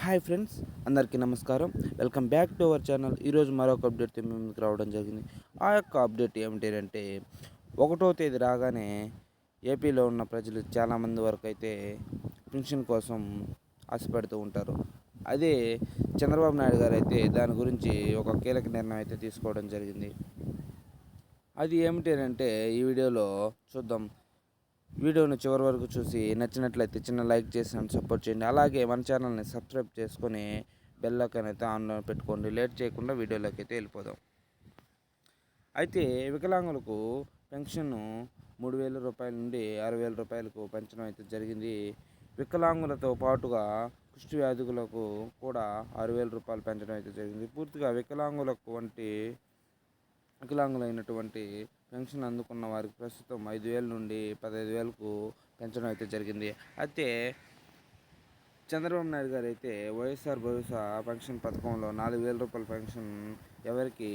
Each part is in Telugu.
హాయ్ ఫ్రెండ్స్, అందరికీ నమస్కారం. Welcome back to our channel. ఈరోజు మరొక అప్డేట్తో మేము ముందుకు రావడం జరిగింది. ఆ యొక్క అప్డేట్ ఏమిటంటే 1వ తేదీ రాగానే ఏపీలో ఉన్న ప్రజలు చాలామంది వరకు అయితే పెన్షన్ కోసం ఆశపడుతూ ఉంటారు. అదే చంద్రబాబు నాయుడు గారు అయితే దాని గురించి ఒక కీలక నిర్ణయం అయితే తీసుకోవడం జరిగింది. అది ఏమిటంటే ఈ వీడియోలో చూద్దాం. వీడియోని చివరి వరకు చూసి నచ్చినట్లయితే చిన్న లైక్ చేసి నన్ను సపోర్ట్ చేయండి. అలాగే మన ఛానల్ని సబ్స్క్రైబ్ చేసుకొని బెల్ ఐకాన్ అయితే ఆన్లో పెట్టుకోండి. లేట్ చేయకుండా వీడియోలోకి అయితే వెళ్ళిపోదాం. అయితే వికలాంగులకు పెన్షన్ 3,000 రూపాయల నుండి 6,000 రూపాయలకు పెంచడం అయితే జరిగింది. వికలాంగులతో పాటుగా కుష్టి వ్యాధులకు కూడా 6,000 రూపాయలు పెంచడం అయితే జరిగింది. పూర్తిగా వికలాంగులైనటువంటి పెన్షన్ అందుకున్న వారికి ప్రస్తుతం 5,000 నుండి 15,000కు పెంచడం అయితే జరిగింది. అయితే చంద్రబాబు నాయుడు గారు అయితే వైఎస్ఆర్ భరోసా పెన్షన్ పథకంలో 4,000 రూపాయల పెన్షన్ ఎవరికి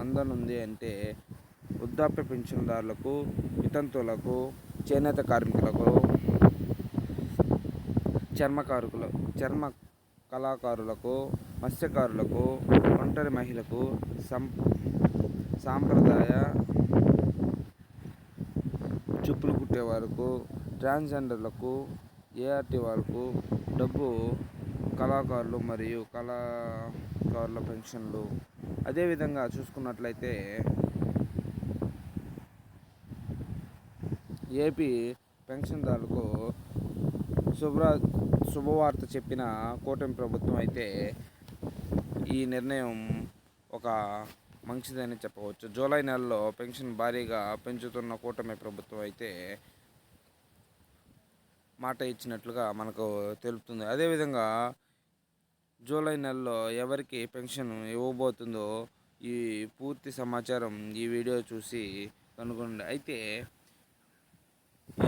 అందనుంది అంటే వృద్ధాప్య పెన్షన్దారులకు, వితంతువులకు, చేనేత కార్మికులకు, చర్మ కళాకారులకు, మత్స్యకారులకు, ఒంటరి మహిళలకు, సాంప్రదాయ చెప్పులు కుట్టే వారికి, ట్రాన్స్జెండర్లకు, ఏఆర్టీ వారికి డబ్బు, కళాకారులు మరియు కళాకారుల పెన్షన్లు. అదేవిధంగా చూసుకున్నట్లయితే ఏపీ పెన్షన్దారులకు శుభవార్త చెప్పిన కూటమి ప్రభుత్వం అయితే ఈ నిర్ణయం ఒక మంచిదని చెప్పవచ్చు. జూలై నెలలో పెన్షన్ భారీగా పెంచుతున్న కూటమి ప్రభుత్వం అయితే మాట ఇచ్చినట్లుగా మనకు తెలుపుతుంది. అదేవిధంగా జూలై నెలలో ఎవరికి పెన్షన్ ఇవ్వబోతుందో ఈ పూర్తి సమాచారం ఈ వీడియో చూసి కనుగొనండి. అయితే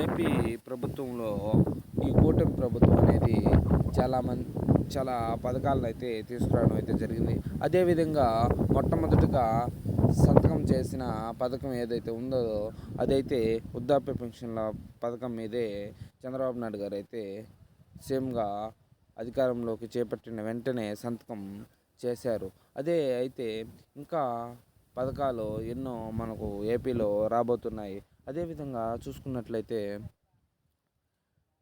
ఏపీ ప్రభుత్వంలో ఈ కూటమి ప్రభుత్వం అనేది చాలా పథకాలను అయితే తీసుకురావడం అయితే జరిగింది. అదేవిధంగా మొట్టమొదటిగా సంతకం చేసిన పథకం ఏదైతే ఉందో అదైతే వృద్ధాప్య పెన్షన్ల పథకం మీదే చంద్రబాబు నాయుడు గారు అయితే సేమ్గా అధికారంలోకి చేపట్టిన వెంటనే సంతకం చేశారు. అదే అయితే ఇంకా పథకాలు ఎన్నో మనకు ఏపీలో రాబోతున్నాయి. అదేవిధంగా చూసుకున్నట్లయితే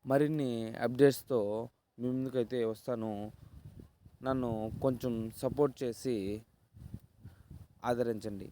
మరిన్ని అప్డేట్స్తో మీ ముందుకైతే వస్తాను. నన్ను కొంచెం సపోర్ట్ చేసి ఆదరించండి.